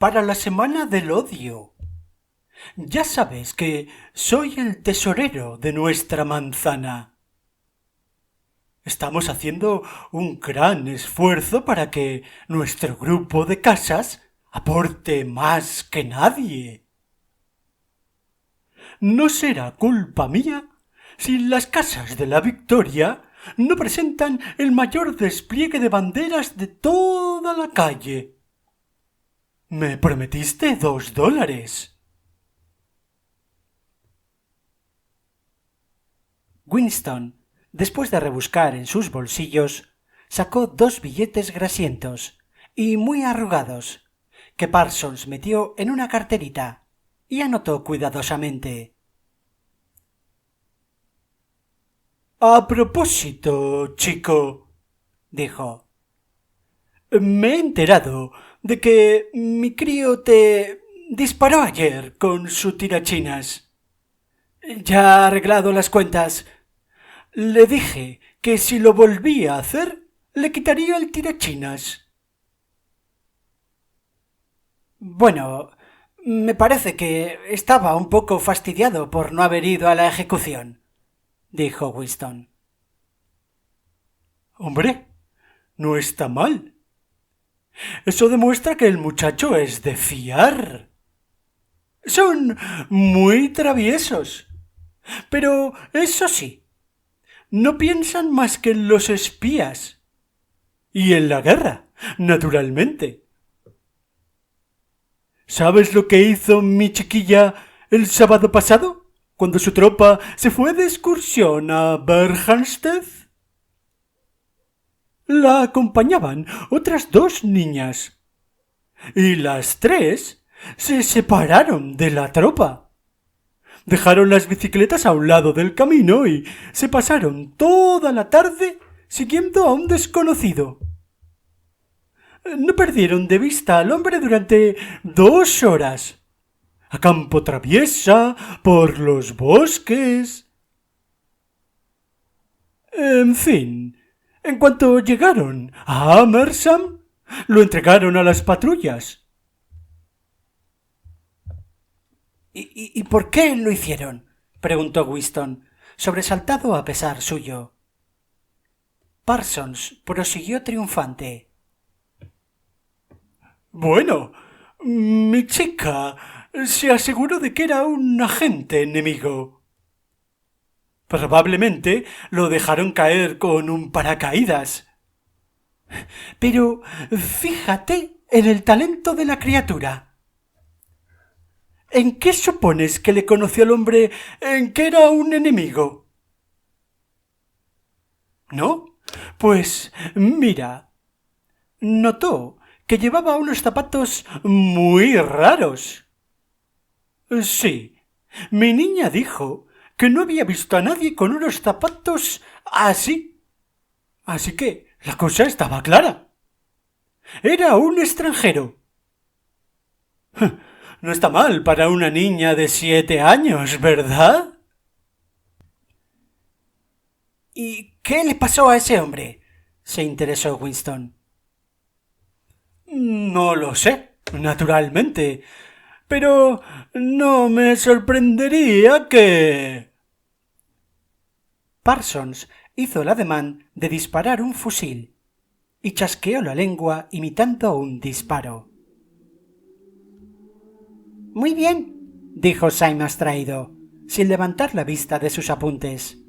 para la Semana del Odio. Ya sabes que soy el tesorero de nuestra manzana. Estamos haciendo un gran esfuerzo para que nuestro grupo de casas aporte más que nadie. No será culpa mía si las casas de la Victoria no presentan el mayor despliegue de banderas de toda la calle. Me prometiste $2. Winston, después de rebuscar en sus bolsillos, sacó 2 billetes grasientos y muy arrugados, que Parsons metió en una carterita y anotó cuidadosamente. A propósito, chico, dijo, me he enterado de que mi crío te disparó ayer con su tirachinas. Ya ha arreglado las cuentas. Le dije que si lo volvía a hacer, le quitaría el tirachinas. Bueno, me parece que estaba un poco fastidiado por no haber ido a la ejecución, dijo Winston. Hombre, no está mal. Eso demuestra que el muchacho es de fiar. Son muy traviesos. Pero eso sí, no piensan más que en los espías. Y en la guerra, naturalmente. ¿Sabes lo que hizo mi chiquilla el sábado pasado, cuando su tropa se fue de excursión a Berkhamsted? La acompañaban otras 2 niñas, y las 3 se separaron de la tropa. Dejaron las bicicletas a un lado del camino y se pasaron toda la tarde siguiendo a un desconocido. No perdieron de vista al hombre durante 2 horas. A campo traviesa, por los bosques. En fin, en cuanto llegaron a Amersham, lo entregaron a las patrullas. ¿Y por qué lo hicieron? Preguntó Winston, sobresaltado a pesar suyo. Parsons prosiguió triunfante. Bueno, mi chica se aseguró de que era un agente enemigo. Probablemente lo dejaron caer con un paracaídas. Pero fíjate en el talento de la criatura. ¿En qué supones que le conoció al hombre en que era un enemigo? ¿No? Pues mira, notó que llevaba unos zapatos muy raros. Sí, mi niña dijo que no había visto a nadie con unos zapatos así. Así que la cosa estaba clara. Era un extranjero. No está mal para una niña de 7 años, ¿verdad? ¿Y qué le pasó a ese hombre? Se interesó Winston. No lo sé, naturalmente, pero no me sorprendería que... Parsons hizo el ademán de disparar un fusil y chasqueó la lengua imitando un disparo. Muy bien, dijo Syme abstraído, sin levantar la vista de sus apuntes.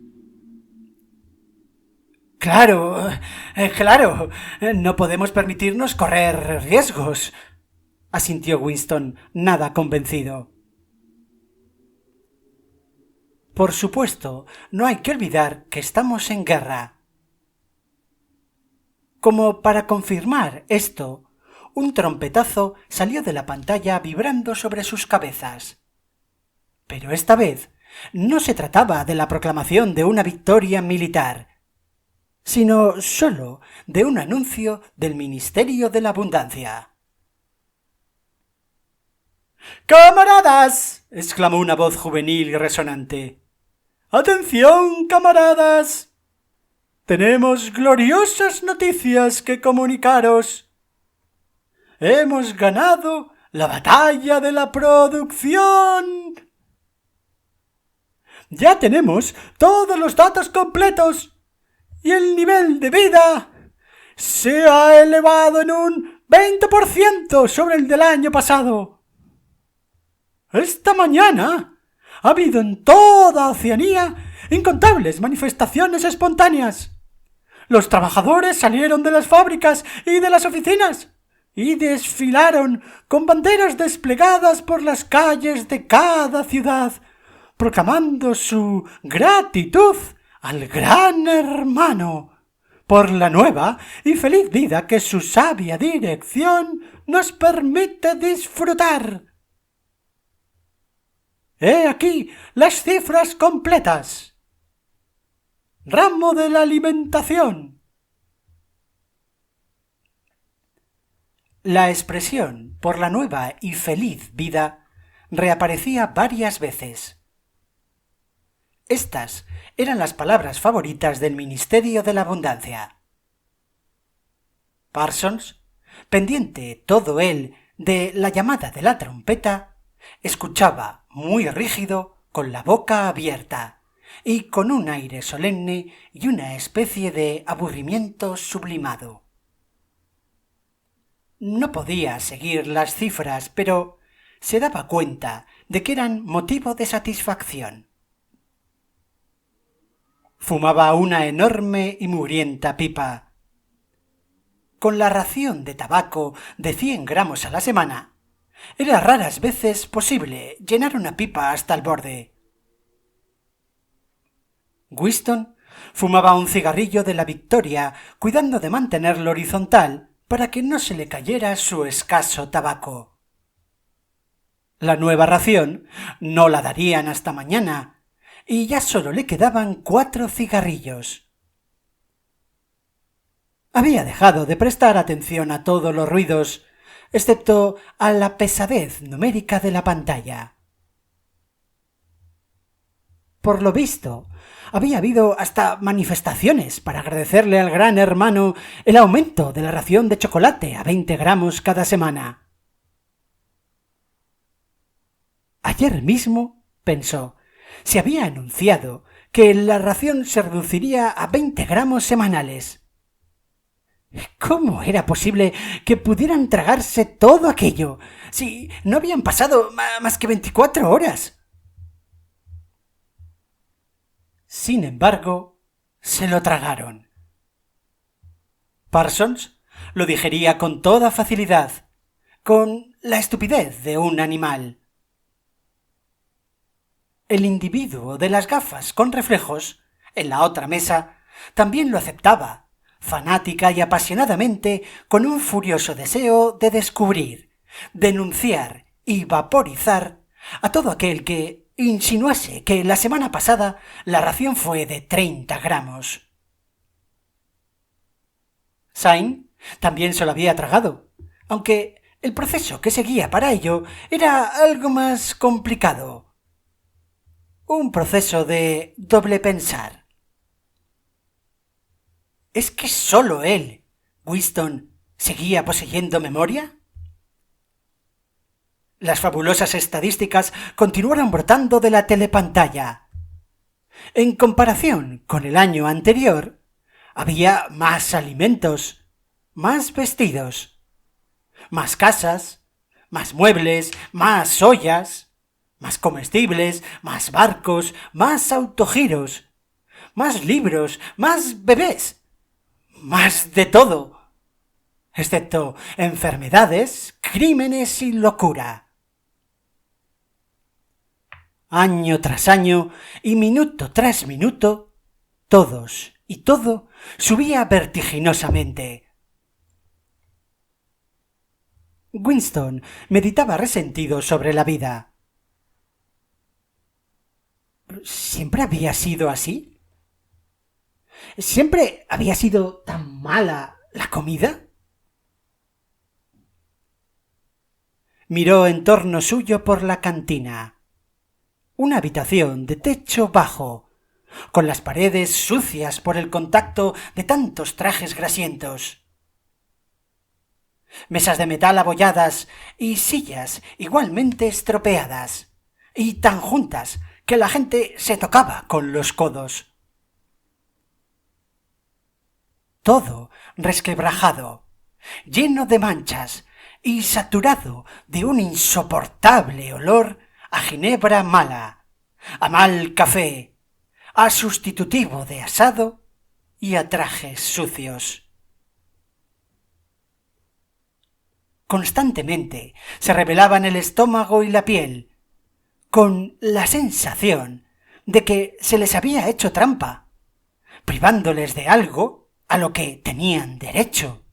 Claro, no podemos permitirnos correr riesgos, asintió Winston, nada convencido. Por supuesto, no hay que olvidar que estamos en guerra. Como para confirmar esto, un trompetazo salió de la pantalla vibrando sobre sus cabezas. Pero esta vez no se trataba de la proclamación de una victoria militar, sino sólo de un anuncio del Ministerio de la Abundancia. ¡Camaradas!, exclamó una voz juvenil y resonante. ¡Atención, camaradas! Tenemos gloriosas noticias que comunicaros. Hemos ganado La batalla de la producción. Ya tenemos todos los datos completos y el nivel de vida se ha elevado en un 20% sobre el del año pasado. Esta mañana ha habido en toda Oceanía incontables manifestaciones espontáneas. Los trabajadores salieron de las fábricas y de las oficinas y desfilaron con banderas desplegadas por las calles de cada ciudad, proclamando su gratitud al Gran Hermano por la nueva y feliz vida que su sabia dirección nos permite disfrutar. He aquí las cifras completas. Ramo de la alimentación. La expresión por la nueva y feliz vida reaparecía varias veces. Estas eran las palabras favoritas del Ministerio de la Abundancia. Parsons, pendiente todo él de la llamada de la trompeta, escuchaba muy rígido, con la boca abierta y con un aire solemne y una especie de aburrimiento sublimado. No podía seguir las cifras, pero se daba cuenta de que eran motivo de satisfacción. Fumaba una enorme y mugrienta pipa. Con la ración de tabaco de 100 gramos a la semana, era raras veces posible llenar una pipa hasta el borde. Winston fumaba un cigarrillo de la Victoria, cuidando de mantenerlo horizontal para que no se le cayera su escaso tabaco. La nueva ración no la darían hasta mañana, y ya solo le quedaban 4 cigarrillos. Había dejado de prestar atención a todos los ruidos, excepto a la pesadez numérica de la pantalla. Por lo visto, había habido hasta manifestaciones para agradecerle al Gran Hermano el aumento de la ración de chocolate a 20 gramos cada semana. Ayer mismo, pensó, se había anunciado que la ración se reduciría a 20 gramos semanales. ¿Cómo era posible que pudieran tragarse todo aquello si no habían pasado más que 24 horas? Sin embargo, se lo tragaron. Parsons lo digería con toda facilidad, con la estupidez de un animal. El individuo de las gafas con reflejos, en la otra mesa, también lo aceptaba, fanática y apasionadamente, con un furioso deseo de descubrir, denunciar y vaporizar a todo aquel que insinuase que la semana pasada la ración fue de 30 gramos. Sain también se lo había tragado, aunque el proceso que seguía para ello era algo más complicado. Un proceso de doble pensar. ¿Es que sólo él, Winston, seguía poseyendo memoria? Las fabulosas estadísticas continuaron brotando de la telepantalla. En comparación con el año anterior, había más alimentos, más vestidos, más casas, más muebles, más ollas, más comestibles, más barcos, más autogiros, más libros, más bebés, más de todo, excepto enfermedades, crímenes y locura. Año tras año y minuto tras minuto, todos y todo subía vertiginosamente. Winston meditaba resentido sobre la vida. ¿Siempre había sido así? ¿Siempre había sido tan mala la comida? Miró en torno suyo por la cantina. Una habitación de techo bajo, con las paredes sucias por el contacto de tantos trajes grasientos. mesas de metal abolladas y sillas igualmente estropeadas, y tan juntas que la gente se tocaba con los codos. Todo resquebrajado, lleno de manchas y saturado de un insoportable olor a ginebra mala, a mal café, a sustitutivo de asado y a trajes sucios. Constantemente se revelaban el estómago y la piel, con la sensación de que se les había hecho trampa, privándoles de algo a lo que tenían derecho.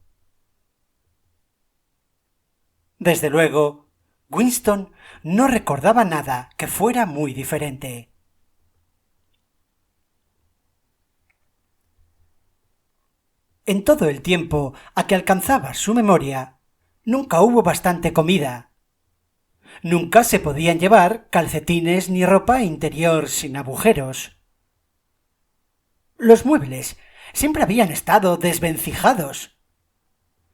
Desde luego, Winston no recordaba nada que fuera muy diferente. En todo el tiempo a que alcanzaba su memoria, nunca hubo bastante comida. Nunca se podían llevar calcetines ni ropa interior sin agujeros. Los muebles siempre habían estado desvencijados,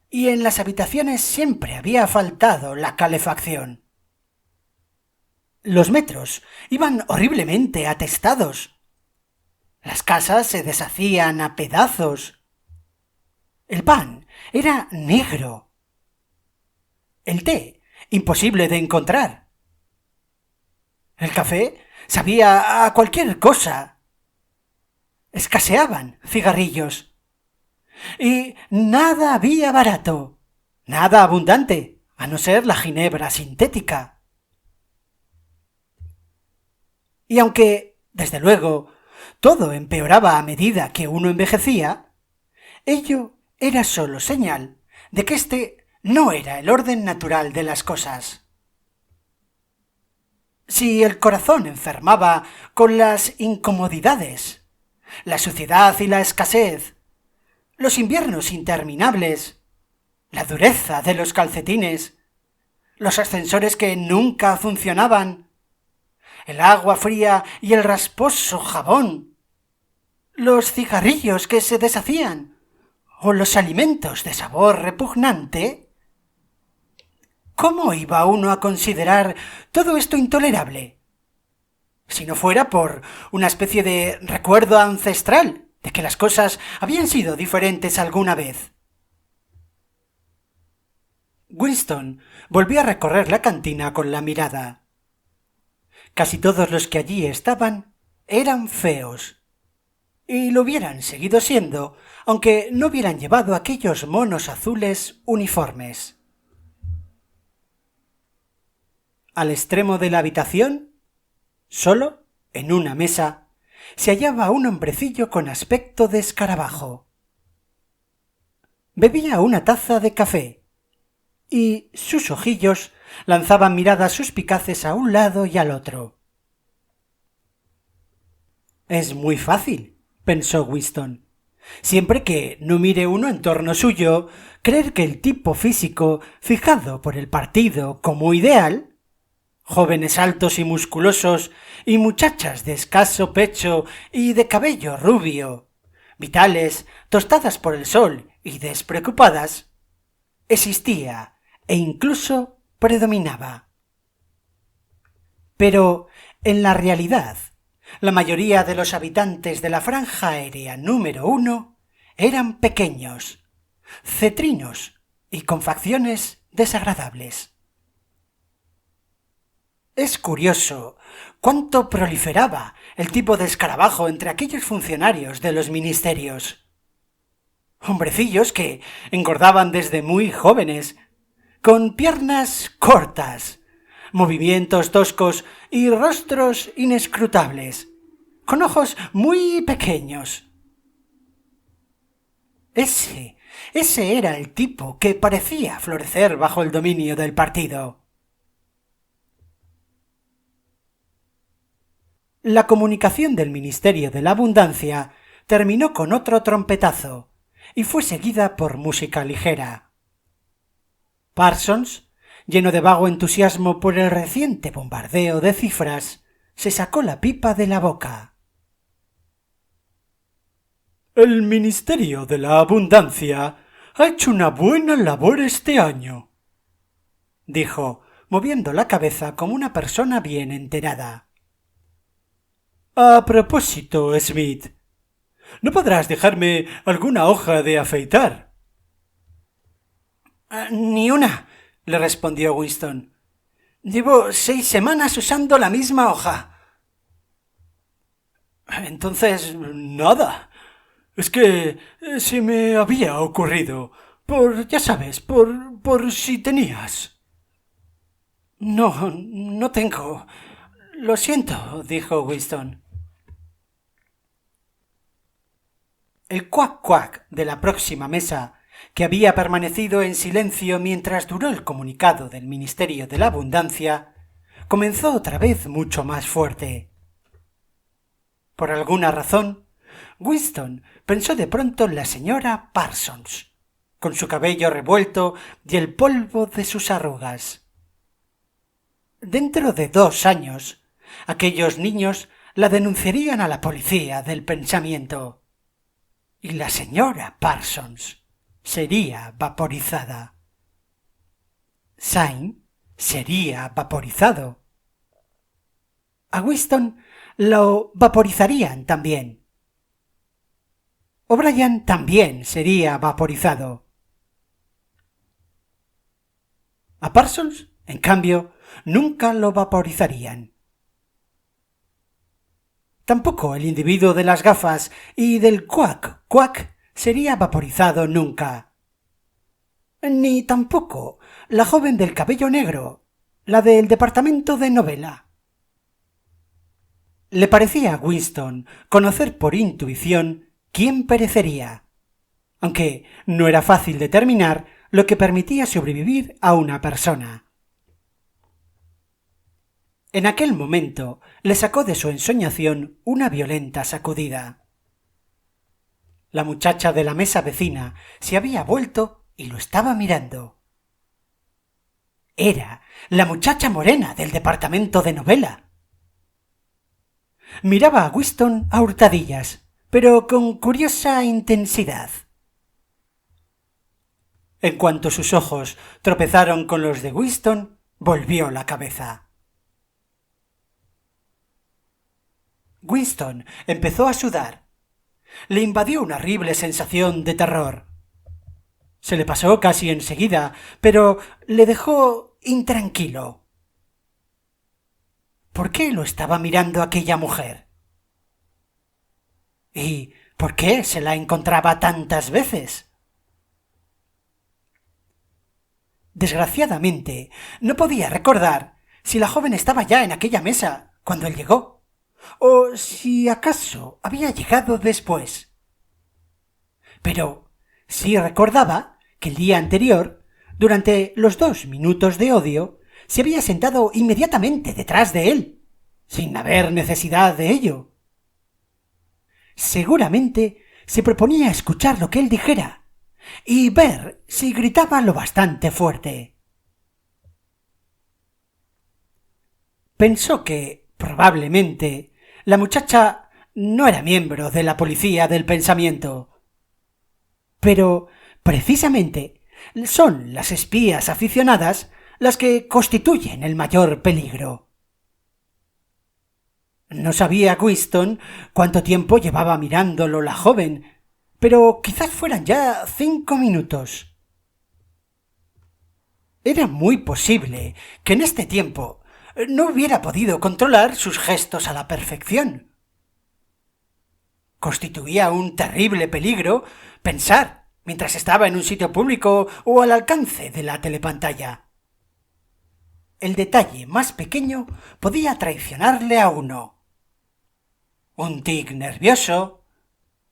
y en las habitaciones siempre había faltado la calefacción. Los metros iban horriblemente atestados. Las casas se deshacían a pedazos. El pan era negro. El té imposible de encontrar. El café sabía a cualquier cosa. Escaseaban cigarrillos. Y nada había barato, nada abundante, a no ser la ginebra sintética. Y aunque, desde luego, todo empeoraba a medida que uno envejecía, ello era sólo señal de que este no era el orden natural de las cosas. Si el corazón enfermaba con las incomodidades, la suciedad y la escasez, los inviernos interminables, la dureza de los calcetines, los ascensores que nunca funcionaban, el agua fría y el rasposo jabón, los cigarrillos que se deshacían o los alimentos de sabor repugnante, ¿cómo iba uno a considerar todo esto intolerable? Si no fuera por una especie de recuerdo ancestral de que las cosas habían sido diferentes alguna vez. Winston volvió a recorrer la cantina con la mirada. Casi todos los que allí estaban eran feos, y lo hubieran seguido siendo, aunque no hubieran llevado aquellos monos azules uniformes. Al extremo de la habitación, solo, en una mesa, se hallaba un hombrecillo con aspecto de escarabajo. Bebía una taza de café, y sus ojillos lanzaban miradas suspicaces a un lado y al otro. Es muy fácil, pensó Winston, siempre que no mire uno en torno suyo, creer que el tipo físico fijado por el partido como ideal, jóvenes altos y musculosos y muchachas de escaso pecho y de cabello rubio, vitales, tostadas por el sol y despreocupadas, existía e incluso predominaba. Pero, en la realidad, la mayoría de los habitantes de la franja aérea número 1 eran pequeños, cetrinos y con facciones desagradables. Es curioso cuánto proliferaba el tipo de escarabajo entre aquellos funcionarios de los ministerios. Hombrecillos que engordaban desde muy jóvenes, con piernas cortas, movimientos toscos y rostros inescrutables, con ojos muy pequeños. Ese era el tipo que parecía florecer bajo el dominio del partido. La comunicación del Ministerio de la Abundancia terminó con otro trompetazo y fue seguida por música ligera. Parsons, lleno de vago entusiasmo por el reciente bombardeo de cifras, se sacó la pipa de la boca. El Ministerio de la Abundancia ha hecho una buena labor este año, dijo, moviendo la cabeza como una persona bien enterada. A propósito, Smith, ¿no podrás dejarme alguna hoja de afeitar? Ni una, le respondió Winston. Llevo 6 semanas usando la misma hoja. Entonces, nada. Es que se me había ocurrido. Ya sabes, por si tenías. No, no tengo. Lo siento, dijo Winston. El cuac-cuac de la próxima mesa, que había permanecido en silencio mientras duró el comunicado del Ministerio de la Abundancia, comenzó otra vez mucho más fuerte. Por alguna razón, Winston pensó de pronto en la señora Parsons, con su cabello revuelto y el polvo de sus arrugas. Dentro de 2 años, aquellos niños la denunciarían a la policía del pensamiento, y la señora Parsons sería vaporizada. Syme sería vaporizado. A Winston lo vaporizarían también. O'Brien también sería vaporizado. A Parsons, en cambio, nunca lo vaporizarían. Tampoco el individuo de las gafas y del cuac sería vaporizado nunca. Ni tampoco la joven del cabello negro, la del departamento de novela. Le parecía a Winston conocer por intuición quién perecería, aunque no era fácil determinar lo que permitía sobrevivir a una persona. En aquel momento le sacó de su ensoñación una violenta sacudida. La muchacha de la mesa vecina se había vuelto y lo estaba mirando. Era la muchacha morena del departamento de novela. Miraba a Winston a hurtadillas, pero con curiosa intensidad. En cuanto sus ojos tropezaron con los de Winston, volvió la cabeza. Winston empezó a sudar. Le invadió una horrible sensación de terror. Se le pasó casi enseguida, pero le dejó intranquilo. ¿Por qué lo estaba mirando aquella mujer? ¿Y por qué se la encontraba tantas veces? Desgraciadamente, no podía recordar si la joven estaba ya en aquella mesa cuando él llegó, o si acaso había llegado después. Pero sí recordaba que el día anterior, durante los 2 minutos de odio, se había sentado inmediatamente detrás de él, sin haber necesidad de ello. Seguramente se proponía escuchar lo que él dijera y ver si gritaba lo bastante fuerte. Pensó que, probablemente, la muchacha no era miembro de la policía del pensamiento. Pero, precisamente, son las espías aficionadas las que constituyen el mayor peligro. No sabía Winston cuánto tiempo llevaba mirándolo la joven, pero quizás fueran ya 5 minutos. Era muy posible que en este tiempo no hubiera podido controlar sus gestos a la perfección. Constituía un terrible peligro pensar mientras estaba en un sitio público o al alcance de la telepantalla. El detalle más pequeño podía traicionarle a uno. Un tic nervioso,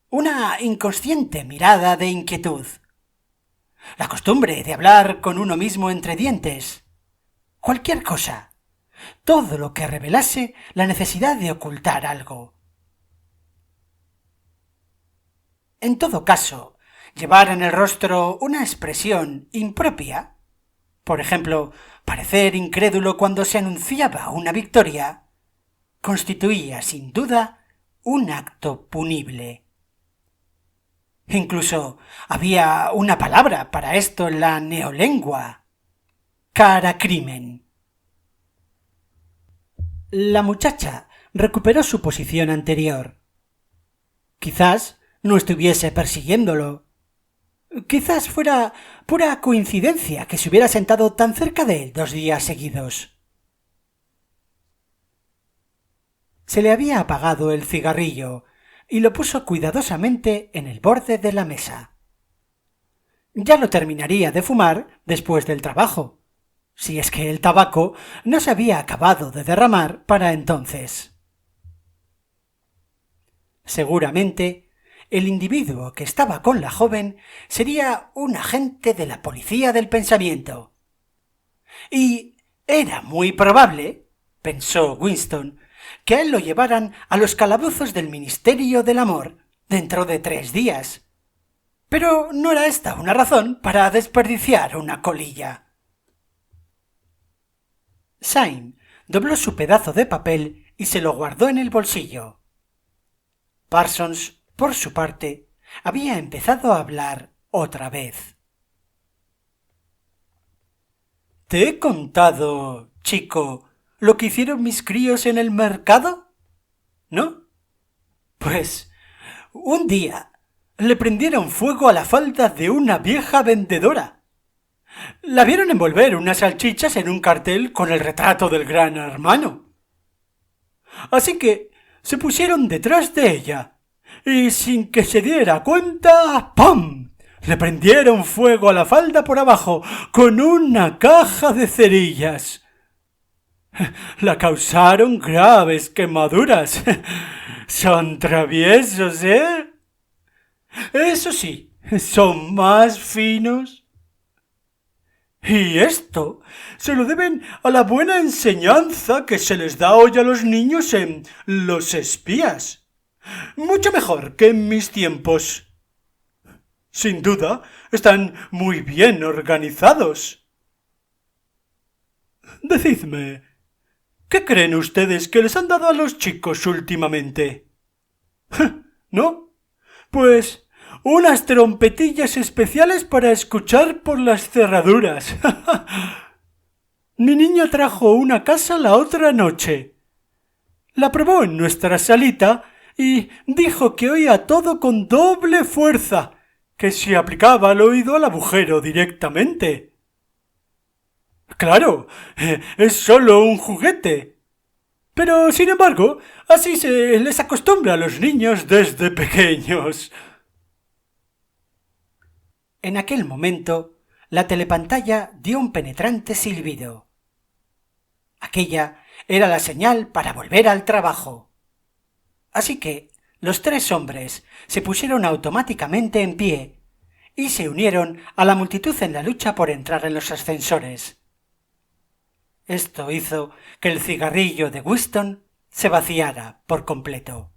una inconsciente mirada de inquietud, la costumbre de hablar con uno mismo entre dientes, cualquier cosa, todo lo que revelase la necesidad de ocultar algo. En todo caso, llevar en el rostro una expresión impropia, por ejemplo, parecer incrédulo cuando se anunciaba una victoria, constituía sin duda un acto punible. Incluso había una palabra para esto en la neolengua: caracrimen. La muchacha recuperó su posición anterior. Quizás no estuviese persiguiéndolo. Quizás fuera pura coincidencia que se hubiera sentado tan cerca de él 2 días seguidos. Se le había apagado el cigarrillo y lo puso cuidadosamente en el borde de la mesa. Ya lo terminaría de fumar después del trabajo, si es que el tabaco no se había acabado de derramar para entonces. Seguramente el individuo que estaba con la joven sería un agente de la policía del pensamiento. Y era muy probable, pensó Winston, que a él lo llevaran a los calabozos del Ministerio del Amor dentro de 3 días. Pero no era esta una razón para desperdiciar una colilla. Syme dobló su pedazo de papel y se lo guardó en el bolsillo. Parsons, por su parte, había empezado a hablar otra vez. ¿Te he contado, chico, lo que hicieron mis críos en el mercado? ¿No? Pues un día le prendieron fuego a la falda de una vieja vendedora. La vieron envolver unas salchichas en un cartel con el retrato del Gran Hermano. Así que se pusieron detrás de ella y, sin que se diera cuenta, ¡pam!, le prendieron fuego a la falda por abajo con una caja de cerillas. La causaron graves quemaduras. Son traviesos, ¿eh? Eso sí, son más finos. Y esto se lo deben a la buena enseñanza que se les da hoy a los niños en Los Espías. Mucho mejor que en mis tiempos. Sin duda, están muy bien organizados. Decidme, ¿qué creen ustedes que les han dado a los chicos últimamente? ¿No? Pues unas trompetillas especiales para escuchar por las cerraduras. Mi niña trajo una casa la otra noche. La probó en nuestra salita y dijo que oía todo con doble fuerza, que se aplicaba al oído al agujero directamente. Claro, es solo un juguete. Pero, sin embargo, así se les acostumbra a los niños desde pequeños. En aquel momento, la telepantalla dio un penetrante silbido. Aquella era la señal para volver al trabajo. Así que los 3 hombres se pusieron automáticamente en pie y se unieron a la multitud en la lucha por entrar en los ascensores. Esto hizo que el cigarrillo de Winston se vaciara por completo.